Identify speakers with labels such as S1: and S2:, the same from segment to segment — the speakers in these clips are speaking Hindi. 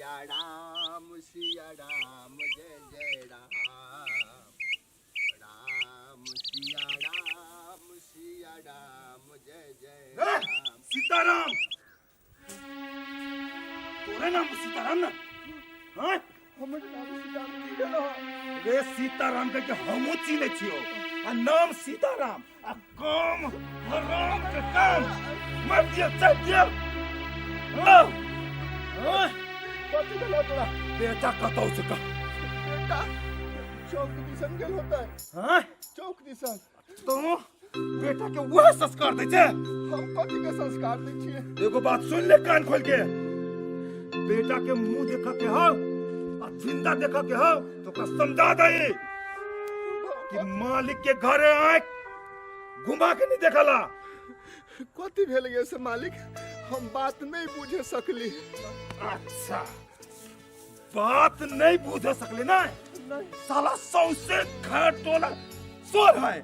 S1: सिया राम जय जय राम राम सिया राम जय जय राम
S2: सीताराम तोरे नाम सीताराम ना हाँ
S1: हमर नाम सीताराम गेलो
S2: रे सीताराम के हमू चिन्हे छियो आ नाम सीताराम आ काम हराम के काम मर दिया चल दिया
S1: कथी गेलो तोरा
S2: बेटा कतौ से का
S1: बेटा चौक दिसन गेल होता है
S2: हाँ
S1: चौक दिसन
S2: तो बेटा के वह संस्कार दे छे
S1: हम कथी के संस्कार दै छियै
S2: एगो बात सुन ले कान खोल के बेटा के मुंह देखा के हो और जिंदा देखा के हो तो का समझा दे कि मालिक के घरे आए घुमा के नहीं देखला
S1: कथी भेल गे से मालिक हम बात नहीं बुझे सकली
S2: अच्छा बात नहीं बुझ सकले ना
S1: नहीं
S2: साला सौसे घर टोला सोर है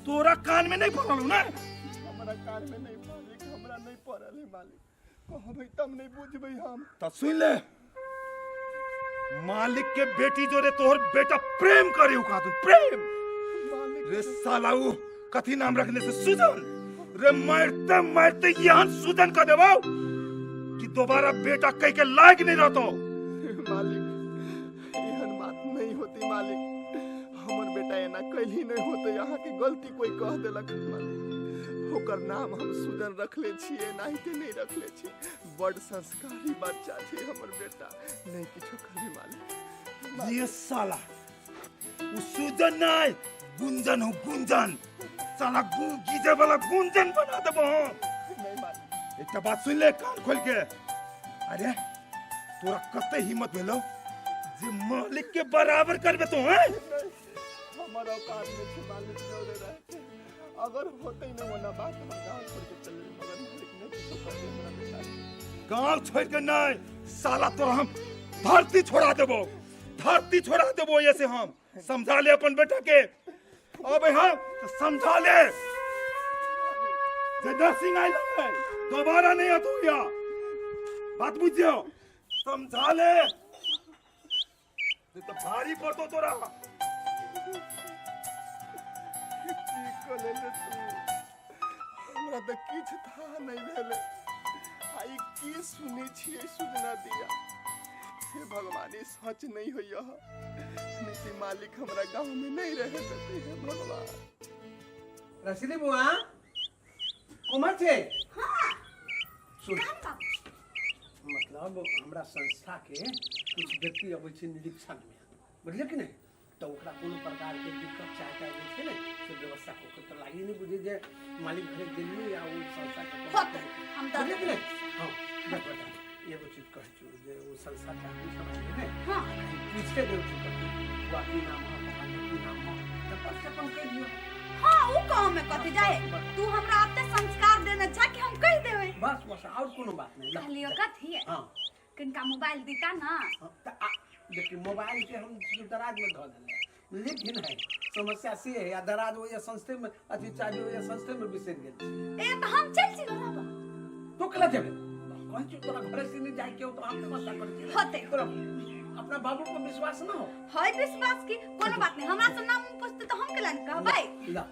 S2: तोरा कान में नहीं पड़ल ना
S1: हमरा कान में नहीं मालिक हमरा नहीं पड़ल है मालिक कहबै तब नहीं बुझबै हम
S2: तो सुन ले मालिक के बेटी जो रे तोहर बेटा प्रेम करे उ का तू प्रेम
S1: मालिक
S2: रे साला उ कथी नाम रखने से सुजन रे मारते मारते यहाँ सुजन का देबो कि दोबारा बेटा कह के लायक नहीं रहतो
S1: मालिक एहन बात नहीं होती मालिक हमर बेटा एना कहीं नहीं होते यहाँ की गलती कोई कह देलक मालिक ओकर नाम हम सुजन रखले छिए नाहिते नहीं रखले छी बड़ संस्कारी बच्चा छै हमर बेटा नहीं किछो करी मालिक
S2: ये साला उ सुजन नहीं गुंजन हो गुंजन साला गीजे वाला गुंजन बना देबो
S1: नहीं मालिक
S2: एक बात सुन ले कान खोल के अरे तोरा कते हिम्मत भेलो जे मालिक के बराबर करबे तो हैं
S1: हमर औकात में छै मालिक जोरे रहे अगर होते न वना बात हम गांव छोड़ के चले मगर मालिक नहीं किछो कर दे हमरा बेटा
S2: गांव छोड़ के नहीं साला तोरा हम धरती छोड़ा देबो ये से हम समझा ले अपन बेटा के अबे हम तो समझा ले जदा सिंह आई लगे दोबारा नहीं आतो या बात बुझियो समझा ले तो भारी पड़तो तोरा
S1: ले तू हमरा त किछ था नहीं भेले आई की सुने छिए सुजना दिया हे भगवान ये सच नहीं होइया नहीं मालिक हमरा गांव में नहीं रहे देते हे भगवान
S3: रसीली बुआ कुमार छे
S4: हां
S3: सुन मतलब हमरा संस्था के कुछ व्यक्ति अबै छै निरीक्षण में बुझलिए कि नहीं तो ओकरा कोनो प्रकार के दिक्कत चाहता है छै ने से व्यवस्था को तो लागी नहीं बुझे जे मालिक घरे गेली या वो संस्था के
S4: हम तो
S3: बुझलिए कि नहीं हां बता ये वो चीज कह छु जे वो संस्था के कुछ समझ में
S4: हां
S3: पूछते देव छु बाकी नाम है की नाम है तो पक्का कह दियो
S4: हां वो काम में कथि जाए तू हमरा आते संस्कार देना जा कि हम कह देवे
S3: बस और कोनो बात नहीं
S4: कहलियो कथि
S3: हां
S4: किनका मोबाइल दीता ना
S3: देखिए मोबाइल के हम दराज में धो देले लेकिन है समस्या से है या दराज हो या संस्थे में अथी चाबी हो या संस्थे में बिसर गेल
S4: ए तो हम चल छी बाबा
S3: तो कला जेबे कौन चीज तोरा घर से नहीं जाए के तो हम व्यवस्था कर के
S4: होते
S3: तोरा अपना बाबू को विश्वास ना हो
S4: है विश्वास की कोनो बात नहीं हमरा से नाम पूछते तो हम केला कहबै
S3: ला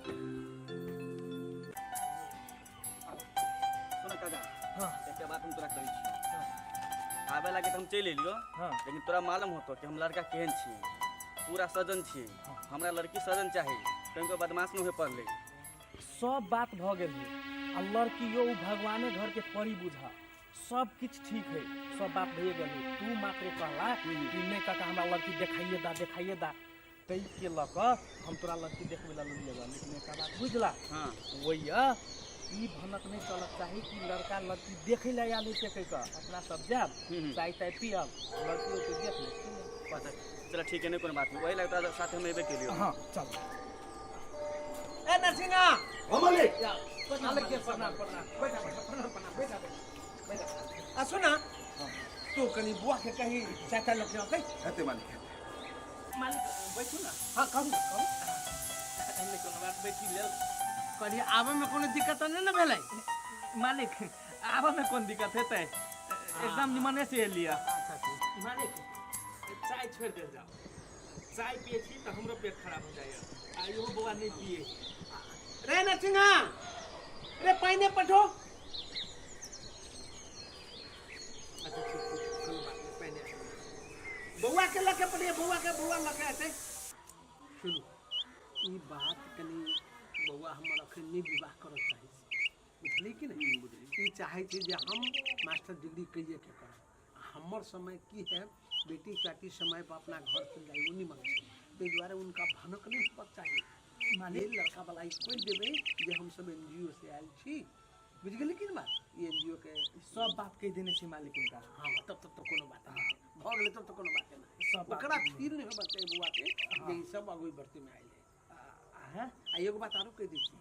S5: सुन काका हां एक बात हम तोरा कहै छी आबे लागे त हम चल एलियो लेकिन तोरा मालूम होतो कि हम लड़का केहन छी पूरा सजन छी हमरा लड़की सजन चाही कहीं को बदमाश न होए पड़ले
S6: सब बात भ गेल है आ लड़की यो भगवाने घर के परी बुझा सब किछ ठीक है सब बात भए गेल तू मात्र कहला कि नहीं काका हमरा लड़की देखाइए दा तई के लक हम तोरा लड़की देखबे ला लेबा लेकिन एक बात बुझला हां ओइया ई भनक नहीं चलत चाही कि लड़का लड़की देखे ला या नहीं सके का अपना सब जाब चाय ताय पियब लड़की के देख ले
S5: पता चल ठीक है नहीं कोनो बात नहीं वही लगता साथ में एबे के लिए
S6: हां चल
S3: ए नरसिंहा
S2: ओ मालिक
S3: मालिक के प्रणाम बैठा आ सुना तो कनी बुआ के कहीं चाचा लग जाते
S2: हते मालिक
S3: बैठू ना हां कहू हमने कोनो बात बैठी ले कनी आवे में कोनो दिक्कत नहीं ना भेलै
S6: मालिक आवा में कौन दिक्कत हेतै एकदम निमने से लिया
S3: अच्छा
S6: मालिक चाय छोड़ दे जाओ। चाय पिए छी तो हमरो पेट खराब हो जाएगा। आइयो बउआ नहीं पिए।
S3: रे नरसिंहा रे पानी पठो। अच्छा ठीक कोई बात नहीं पानी बउआ के लके पड़िए बउआ लके आते। सुनो ई बात कनी बउआ हमर अखन नहीं विवाह करत चाहे बुझली कि नहीं ई चाहे छी जे हम मास्टर डिग्री कइए के करब। हमर समय की है बेटी चाटी समय पर अपना घर चल जाए उन्हीं मन से ते द्वारा उनका भनक नहीं पक चाहिए माने लड़का वाला कोई देबे जे हम सब एनजीओ से आयल छी बुझ गेली कि बात ये एनजीओ के
S6: सब बात कह देने छी मालिक इनका।
S3: हां तब तो कोनो बात नहीं भ गेले तब तो कोनो बात नहीं
S6: सब
S3: ओकरा फील नहीं होबा चाहिए बुआ के जे ई सब अगुई बढ़ती में आइले हां आ एगो बात आरो कह दै छी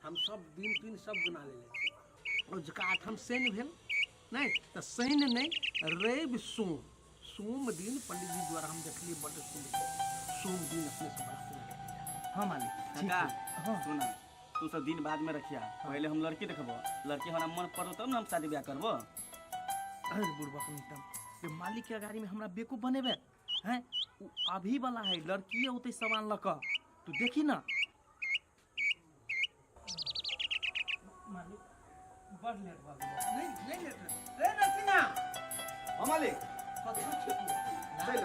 S3: हम सब दिन सब गुना ले छी और जका आठम शैन भेल नहीं तो शैन नहीं रवि सोम दिन पंडित जी द्वारा हम देखलिए बड़े सुंदर सोम दिन अपने से बड़ा सुंदर।
S6: हाँ मालिक
S5: काका सुन तू सब दिन बाद में रखिया पहले हम लड़की देखबो लड़की हमरा मन पड़ो तब ना हम शादी ब्याह करबो।
S6: अरे बुढ़बा कमीतम ये मालिक के गाड़ी में हमरा बेवकूफ बनेबे हैं उ अभी वाला है लड़की होते सामान लक तू देखी ना मालिक बड़ लेट भ गेल
S3: नहीं लेट रे नरसिंहा
S1: हां मालिक
S3: कथा ठीक हो
S1: सही
S3: ये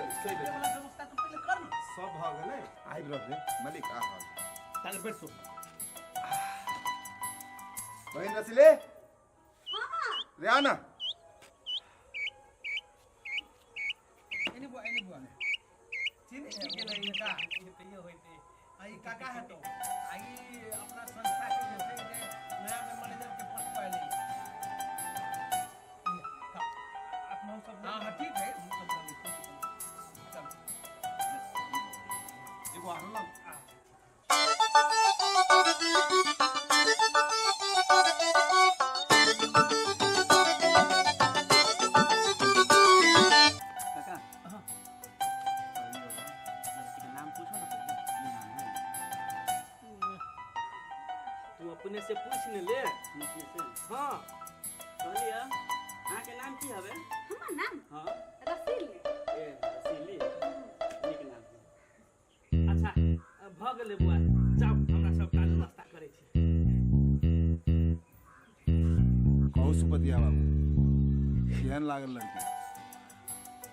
S3: वाला व्यवस्था तो पहले कर ना
S1: सब भ गेलै आबि रहल मालिक आ रहल
S3: चल बैठो
S1: बहन रसीले
S4: हाँ
S1: रे आना
S3: एने बुआ चिन्ह के नहीं है का ये तो ये होते आई काका है तो आई अपना संस्था के जैसे नया में मैनेजर के पोस्ट पाए ले
S6: अपना सब
S3: हां ठीक है हम सब चल एगो आरो लग
S5: काका
S6: हाँ।
S5: लड़की का नाम पूछो ना पहले की नाम है
S6: तू अपने से पूछ ने ले
S5: मुझे से
S6: हाँ
S5: कहलिए अहाँ के नाम की हवे
S4: हमर नाम
S5: हाँ
S4: रसील
S5: ए रसीली नीक नाम है।
S6: अच्छा भ गेलै बुआ जाओ हमरा सब काज नाश्ता करै छी
S1: कहू सुपतिया बाबू केहन लागल लड़की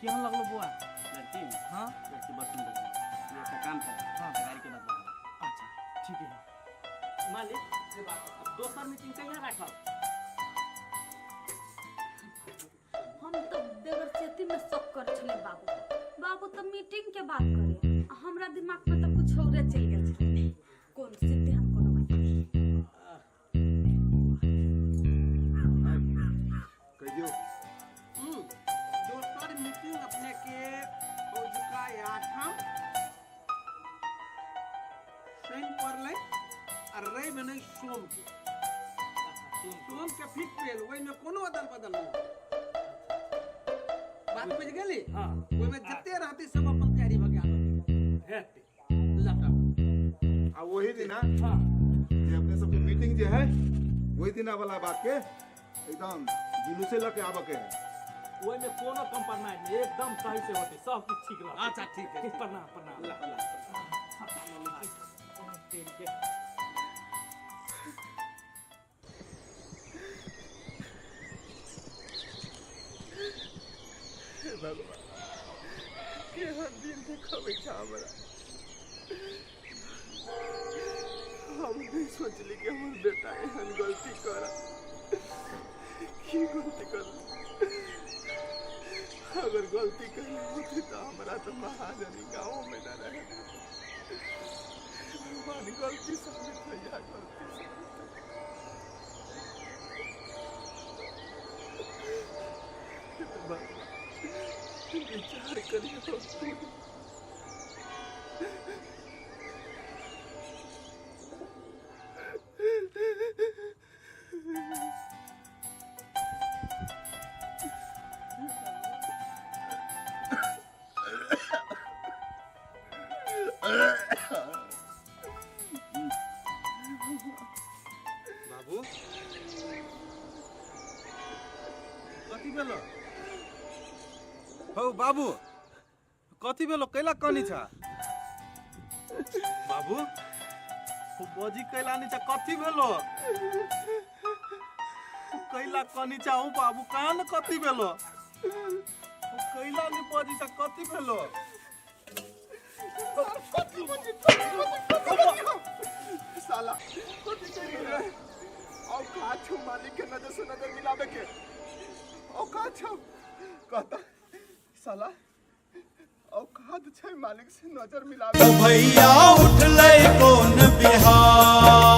S6: केहन लगलो बुआ
S5: लड़की
S6: हाँ
S5: लड़की बहुत सुंदर है ये का काम कर
S6: हाँ।
S5: गाड़ी के बात बता
S6: अच्छा ठीक है मालिक ये बात अब दोसर मीटिंग कहिया राखब
S4: हम तो देवर चेती में शक कर छले बाबू तो मीटिंग के बात करे हमरा दिमाग में तो कुछ औरे चल गेल छले कोन सिद्धि हम कोनो बात
S1: कह दियो
S3: दोसर मीटिंग अपने के औजका आठम शैन पर ले और रवि में नहीं सोम के फिक्स भेल ओइ में कोनो अदल बदल नहीं बात बुझ गेली
S6: हाँ
S3: ओइ में जते रहते सब अपन तैयारी भगे आलो
S6: हेते
S3: लटा
S1: आ वही दिन
S6: हाँ
S1: जे अपने सबके मीटिंग जे है वही दिन वाला बात के एकदम जुलूसे लेके आबे के है
S6: ओइ में कोनो कंप्रोमाइज नहीं एकदम सही से होते सब कुछ ठीक रह
S3: अच्छा ठीक है
S6: प्रणाम प्रणाम तेल के
S1: भगवान केहन दिन देखबै छ हमरा हम नहीं सोचली कि हमर बेटा एहन गलती कर की गलती कर अगर गलती कर होती तो हमरा तो महाजनी गाँव में न रहे भगवान गलती साबित भैया गलती भगवान विचार करियो
S3: बाबू कथी भेलो
S7: हो बाबू कथी भेलो कैला कनी छा बाबू बजी कैला नी छा कथी भेलो कैला कनी छा हो बाबू कान कथी भेलो कैला नी बजी छा कथी भेलो
S1: साला कथी कर रहे औकात छौ मालिक के नजर से नजर मिलावे के औकात छौ कहता साला औकात छै मालिक से नजर मिलावे
S8: भैया उठले कौन बिहार